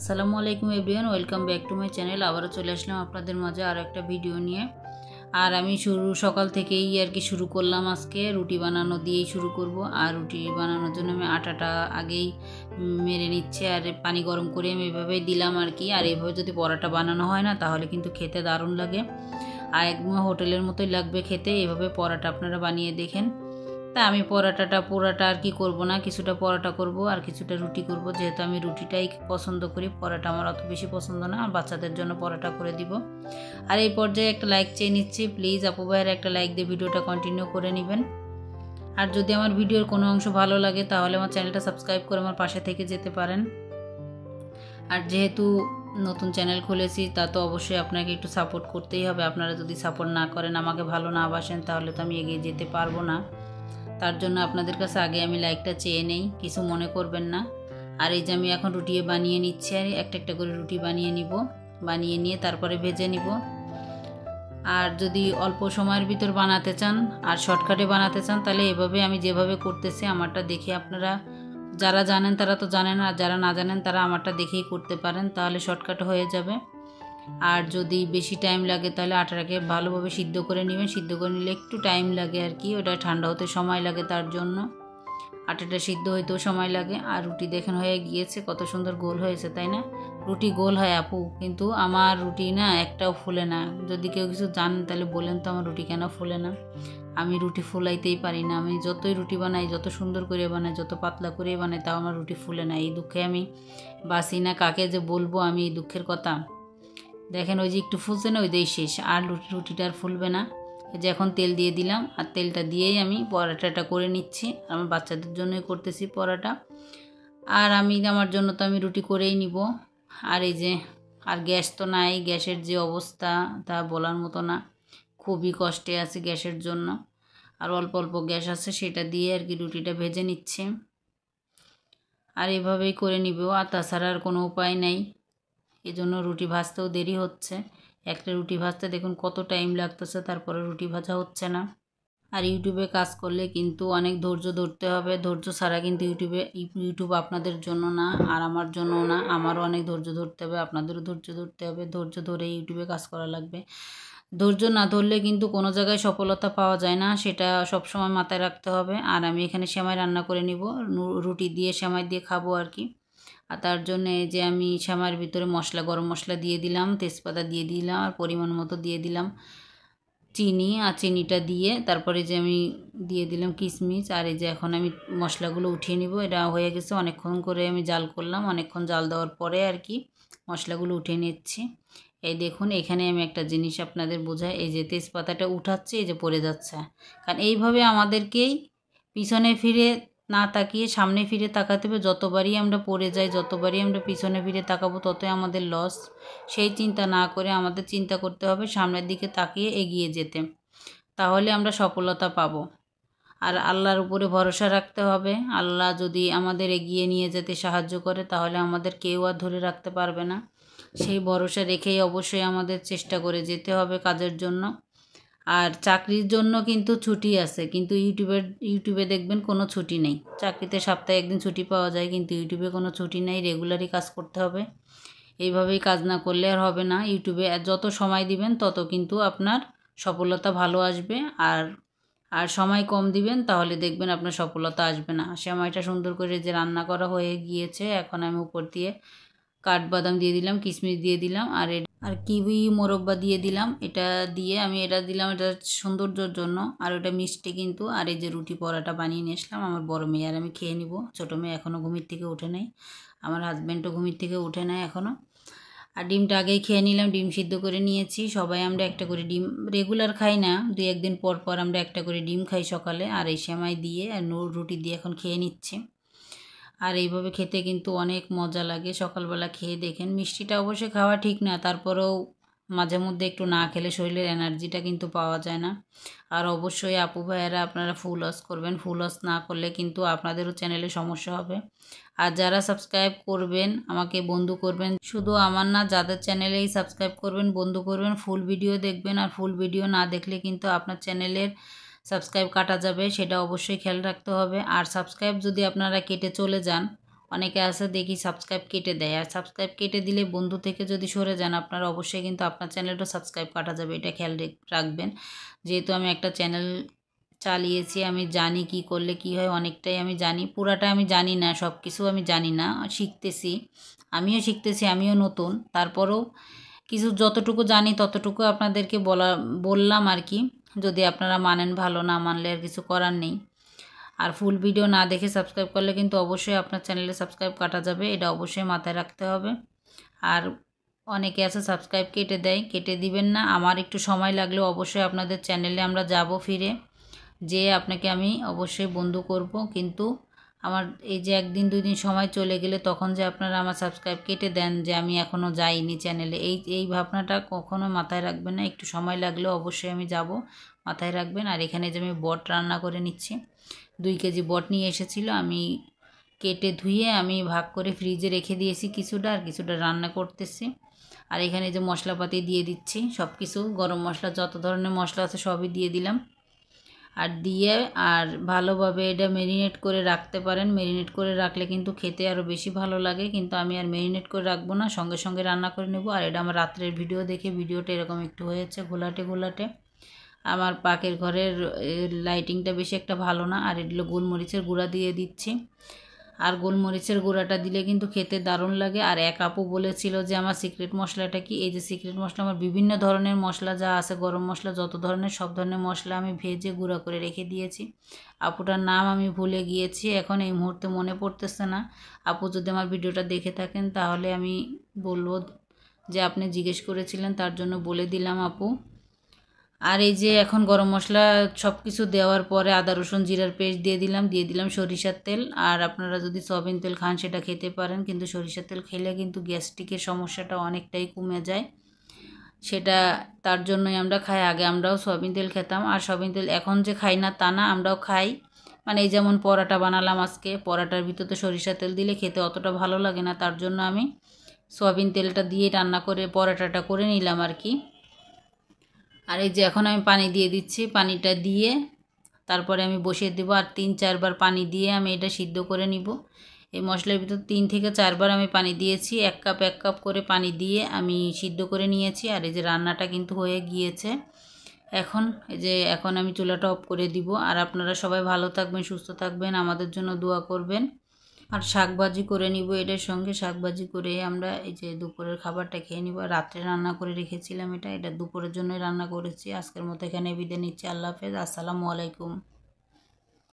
আসসালামু আলাইকুম everyone, welcome back to my channel. আবারও চলে আসলাম আপনাদের মাঝে আরও একটা ভিডিও নিয়ে। আর আমি সকাল থেকেই আর কি শুরু করলাম। আজকে রুটি বানানো দিয়েই শুরু করব। আর রুটি বানানোর জন্য আমি আটাটা আগেই মেরে নিচ্ছে আর পানি গরম করে আমি এভাবেই দিলাম আর কি। আর এইভাবে যদি পরোটা বানানো হয় না তাহলে কিন্তু খেতে দারুণ লাগে, আর একদম হোটেলের মতোই লাগবে খেতে। এভাবে পরোটা আপনারা বানিয়ে দেখেন। তা আমি পোড়াটা আর কি করব না, কিছুটা পরোটা করব আর কিছুটা রুটি করব, যেহেতু আমি রুটিটাই পছন্দ করি, পরোটা আমার অত বেশি পছন্দ না। আর বাচ্চাদের জন্য পরোটা করে দিব। আর এই পর্যায়ে একটা লাইক চেয়ে নিচ্ছি, প্লিজ আপু ভাইয়ের একটা লাইক দিয়ে ভিডিওটা কন্টিনিউ করে নেবেন। আর যদি আমার ভিডিওর কোনো অংশ ভালো লাগে তাহলে আমার চ্যানেলটা সাবস্ক্রাইব করে আমার পাশে থেকে যেতে পারেন। আর যেহেতু নতুন চ্যানেল খুলেছি তা তো অবশ্যই আপনাকে একটু সাপোর্ট করতেই হবে। আপনারা যদি সাপোর্ট না করেন, আমাকে ভালো না বাসেন, তাহলে তো আমি এগিয়ে যেতে পারবো না। তার জন্য আপনাদের কাছে আগে আমি লাইকটা চেয়ে নেই, কিছু মনে করবেন না। আর এই যে আমি এখন রুটি বানিয়ে নিচ্ছি, আর একটা একটা করে রুটি বানিয়ে নিব, বানিয়ে নিয়ে তারপরে ভেজে নিব। আর যদি অল্প সময়ের ভিতর বানাতে চান আর শর্টকাটে বানাতে চান, তাহলে এভাবে আমি যেভাবে করতেছি আমারটা দেখে আপনারা, যারা জানেন তারা তো জানেন, আর যারা না জানেন তারা আমারটা দেখেই করতে পারেন, তাহলে শর্টকাট হয়ে যাবে। আর যদি বেশি টাইম লাগে তাহলে আটাটাকে ভালোভাবে সিদ্ধ করে নেবেন। সিদ্ধ করে নিলে একটু টাইম লাগে আর কি, ওটা ঠান্ডা হতে সময় লাগে, তার জন্য আটাটা সিদ্ধ হইতেও সময় লাগে। আর রুটি দেখেন হয়ে গিয়েছে, কত সুন্দর গোল হয়েছে, তাই না? রুটি গোল হয় আপু, কিন্তু আমার রুটি না একটাও ফুলে না। যদি কেউ কিছু জানেন তাহলে বলেন তো আমার রুটি কেন ফুলে না। আমি রুটি ফুলাইতেই পারি না। আমি যতই রুটি বানাই, যত সুন্দর করে বানাই, যত পাতলা করে বানাই, তাও আমার রুটি ফুলে না। এই দুঃখে আমি বাসি না, কাকে যে বলবো আমি এই দুঃখের কথা। দেখেন ওই যে একটু ফুলছে না, ওই দিয়েই শেষ, আর রুটিটা আর ফুলবে না। এই যে এখন তেল দিয়ে দিলাম, আর তেলটা দিয়েই আমি পরোটাটা করে নিচ্ছি। আমার বাচ্চাদের জন্যই করতেছি পরোটা, আর আমার জন্য তো আমি রুটি করেই নিব। আর এই যে, আর গ্যাস তো নাই, গ্যাসের যে অবস্থা তা বলার মতো না, খুবই কষ্টে আছে গ্যাসের জন্য। আর অল্প অল্প গ্যাস আছে, সেটা দিয়ে আর কি রুটিটা ভেজে নিচ্ছে। আর এভাবেই করে নিব, আর তাছাড়া আর কোনো উপায় নেই। এজন্য রুটি ভাজতেও দেরি হচ্ছে। একটা রুটি ভাজতে দেখুন কত টাইম লাগতেছে, তারপরে রুটি ভাজা হচ্ছে না। আর ইউটিউবে কাজ করলে কিন্তু অনেক ধৈর্য ধরতে হবে। ধৈর্য ছাড়া কিন্তু ইউটিউব আপনাদের জন্য না, আর আমার জন্যও না। আমারও অনেক ধৈর্য ধরতে হবে, আপনাদেরও ধৈর্য ধরতে হবে। ধৈর্য ধরে ইউটিউবে কাজ করা লাগবে। ধৈর্য না ধরলে কিন্তু কোনো জায়গায় সফলতা পাওয়া যায় না, সেটা সবসময় মাথায় রাখতে হবে। আর আমি এখানে সেমাই রান্না করে নিব, রুটি দিয়ে সেমাই দিয়ে খাবো আর কি। আর তার জন্য এই যে আমি সেমাইয়ের ভিতরে মশলা, গরম মশলা দিয়ে দিলাম, তেজপাতা দিয়ে দিলাম, আর পরিমাণ মতো দিয়ে দিলাম চিনি। আর চিনিটা দিয়ে তারপরে যে আমি দিয়ে দিলাম কিশমিশ। আর এই যে এখন আমি মশলাগুলো উঠিয়ে নিব। এটা হয়ে গেছে, অনেকক্ষণ করে আমি জাল করলাম, অনেকক্ষণ জাল দেওয়ার পরে আর কি মশলাগুলো উঠিয়ে নিচ্ছি। এই দেখুন, এখানে আমি একটা জিনিস আপনাদের বোঝাই, এই যে তেজপাতাটা উঠাচ্ছে, এই যে পড়ে যাচ্ছে। কারণ এইভাবে আমাদেরকেই পিছনে ফিরে না তাকিয়ে সামনে ফিরে তাকাতে হবে। যতবারই আমরা পড়ে যাই, যতবারই আমরা পিছনে ফিরে তাকাবো, ততই আমাদের লস। সেই চিন্তা না করে আমাদের চিন্তা করতে হবে সামনের দিকে তাকিয়ে এগিয়ে যেতে, তাহলে আমরা সফলতা পাবো। আর আল্লাহর উপরে ভরসা রাখতে হবে। আল্লাহ যদি আমাদের এগিয়ে নিয়ে যেতে সাহায্য করে, তাহলে আমাদের কেউ আর ধরে রাখতে পারবে না। সেই ভরসা রেখেই অবশ্যই আমাদের চেষ্টা করে যেতে হবে কাজের জন্য। আর চাকরির জন্য কিন্তু ছুটি আছে, কিন্তু ইউটিউবে দেখবেন কোনো ছুটি নেই। চাকরিতে সপ্তাহে একদিন ছুটি পাওয়া যায়, কিন্তু ইউটিউবে কোনো ছুটি নেই, রেগুলারই কাজ করতে হবে। এইভাবেই কাজ না করলে আর হবে না। ইউটিউবে যত সময় দিবেন তত কিন্তু আপনার সফলতা ভালো আসবে। আর সময় কম দিবেন তাহলে দেখবেন আপনার সফলতা আসবে না। সেমাইটা সুন্দর করে যে রান্না করা হয়ে গিয়েছে, এখন আমি উপর দিয়ে কাঠবাদাম দিয়ে দিলাম, কিশমিশ দিয়ে দিলাম, আর কিউই মোরব্বা দিয়ে দিলাম। এটা দিয়ে আমি এটা দিলাম এটা সৌন্দর্যের জন্য, আর ওটা মিষ্টি কিন্তু। আর এই যে রুটি পরোটা বানিয়ে নিয়ে আসলাম আমার বড় মেয়ে আর আমি খেয়ে নিব। ছোটো মেয়ে এখনও ঘুমির থেকে উঠে নেই, আমার হাজব্যান্ডও ঘুমির থেকে উঠে নেয় এখনও। আর ডিমটা আগেই খেয়ে নিলাম, ডিম সিদ্ধ করে নিয়েছি। সবাই আমরা একটা করে ডিম রেগুলার খাই না, 2-1 দিন পর পর আমরা একটা করে ডিম খাই সকালে। আর এই সেমাই দিয়ে আর রুটি দিয়ে এখন খেয়ে নিচ্ছি। আর এইভাবে খেতে কিন্তু অনেক মজা লাগে। সকালবেলা খেয়ে দেখেন, মিষ্টিটা অবশ্যই খাওয়া ঠিক না, তারপরেও মাঝে মধ্যে একটু না খেলে শরীরের এনার্জিটা কিন্তু পাওয়া যায় না। আর অবশ্যই আপু ভাইয়েরা আপনারা ফুল ওয়াশ করবেন, ফুল ওয়াশ না করলে কিন্তু আপনাদেরও চ্যানেলে সমস্যা হবে। আর যারা সাবস্ক্রাইব করবেন আমাকে বন্ধু করবেন, শুধু আমার না, যাদের চ্যানেলেই সাবস্ক্রাইব করবেন বন্ধু করবেন, ফুল ভিডিও দেখবেন। আর ফুল ভিডিও না দেখলে কিন্তু আপনার চ্যানেলের সাবস্ক্রাইব কাটা যাবে, সেটা অবশ্যই খেয়াল রাখতে হবে। আর সাবস্ক্রাইব যদি আপনারা কেটে চলে যান, অনেকে আছে দেখি সাবস্ক্রাইব কেটে দেয়, আর সাবস্ক্রাইব কেটে দিলে বন্ধু থেকে যদি সরে যান আপনারা অবশ্যই কিন্তু আপনার চ্যানেলটা সাবস্ক্রাইব কাটা যাবে, এটা খেয়াল রাখবেন। যেহেতু আমি একটা চ্যানেল চালিয়েছি, আমি জানি কি করলে কি হয়, অনেকটাই আমি জানি। পুরাটা আমি জানি না, সব কিছু আমি জানি না, শিখতেছি, আমিও শিখতেছি, আমিও নতুন। তারপরেও কিছু যতটুকু জানি ততটুকু আপনাদেরকে বললাম আর কি। যদি আপনারা মানেন ভালো, না মানলে আর কিছু করার নেই। আর ফুল ভিডিও না দেখে সাবস্ক্রাইব করলে কিন্তু অবশ্যই আপনার চ্যানেলে সাবস্ক্রাইব কাটা যাবে, এটা অবশ্যই মাথায় রাখতে হবে। আর অনেকে আছে সাবস্ক্রাইব কেটে দেয়, কেটে দিবেন না। আমার একটু সময় লাগলেও অবশ্যই আপনাদের চ্যানেলে আমরা যাব ফিরে, যে আপনাকে আমি অবশ্যই বন্ধু করব। কিন্তু আমার এই যে 1 দিন 2 দিন সময় চলে গেলে তখন যে আপনারা আমার সাবস্ক্রাইব কেটে দেন যে আমি এখনও যাইনি চ্যানেলে, এই ভাবনাটা কখনো মাথায় রাখবেন না। একটু সময় লাগলেও অবশ্যই আমি যাব, মাথায় রাখবেন। আর এখানে যে আমি বট রান্না করে নিচ্ছি, 2 কেজি বট নিয়ে এসেছিলো, আমি কেটে ধুয়ে আমি ভাগ করে ফ্রিজে রেখে দিয়েছি কিছুটা, আর কিছুটা রান্না করতেছি। আর এখানে যে মশলাপাতি দিয়ে দিচ্ছি, সব কিছু গরম মশলা যত ধরনের মশলা আছে সবই দিয়ে দিলাম। আর দিয়ে আর ভালোভাবে এটা ম্যারিনেট করে রাখতে পারেন, ম্যারিনেট করে রাখলে কিন্তু খেতে আরও বেশি ভালো লাগে। কিন্তু আমি আর ম্যারিনেট করে রাখবো না, সঙ্গে সঙ্গে রান্না করে নেব। আর এটা আমার রাত্রের ভিডিও দেখে ভিডিওটা এরকম একটু হয়েছে ঘোলাটে ঘোলাটে। আমার পাকের ঘরের লাইটিংটা বেশি একটা ভালো না। আর এগুলো গোলমরিচের গুঁড়া দিয়ে দিচ্ছি, আর গোলমরিচের গুঁড়াটা দিলে কিন্তু খেতে দারুণ লাগে। আর এক আপু বলেছিল যে আমার সিক্রেট মশলাটা কি, এই যে সিক্রেট মশলা, আমার বিভিন্ন ধরনের মশলা যা আছে, গরম মশলা যত ধরনের, সব ধরনের মশলা আমি ভেজে গুঁড়া করে রেখে দিয়েছি। আপুটার নাম আমি ভুলে গিয়েছি এখন এই মুহূর্তে, মনে পড়তেছে না। আপু যদি আমার ভিডিওটা দেখে থাকেন তাহলে আমি বলবো যে আপনি জিজ্ঞেস করেছিলেন, তার জন্য বলে দিলাম আপু। আর এই যে এখন গরম মশলা সব কিছু দেওয়ার পরে আদা রসুন জিরার পেস্ট দিয়ে দিলাম সরিষার তেল। আর আপনারা যদি সয়াবিন তেল খান সেটা খেতে পারেন, কিন্তু সরিষার তেল খেলে কিন্তু গ্যাস্ট্রিকের সমস্যাটা অনেকটাই কমে যায়, সেটা তার জন্যই আমরা খাই। আগে আমরাও সয়াবিন তেল খেতাম, আর সয়াবিন তেল এখন যে খাই না তা না, আমরাও খাই। মানে এই যেমন পরাটা বানালাম আজকে, পরাটার ভিতরে সরিষার তেল দিলে খেতে অতটা ভালো লাগে না, তার জন্য আমি সয়াবিন তেলটা দিয়ে রান্না করে পরাটাটা করে নিলাম আর কি। আর এই যে এখন আমি পানি দিয়ে দিচ্ছি, পানিটা দিয়ে তারপরে আমি বসিয়ে দেবো। আর 3-4 বার পানি দিয়ে আমি এটা সিদ্ধ করে নিব। এই মশলার ভিতর 3 থেকে 4 বার আমি পানি দিয়েছি, 1 কাপ করে পানি দিয়ে আমি সিদ্ধ করে নিয়েছি। আর এই যে রান্নাটা কিন্তু হয়ে গিয়েছে। এখন আমি চুলাটা অফ করে দিব। আর আপনারা সবাই ভালো থাকবেন, সুস্থ থাকবেন, আমাদের জন্য দোয়া করবেন। আর শাকভাজি করে নিব, এটার সঙ্গে শাকভাজি করে আমরা এই যে দুপুরের খাবারটা খেয়ে নিব। রাত্রে রান্না করে রেখেছিলাম, এটা দুপুরের জন্য রান্না করেছি। আজকের মতো এখানে বিদায় নিচ্ছি। আল্লাহ হাফেজ, আসসালামু আলাইকুম।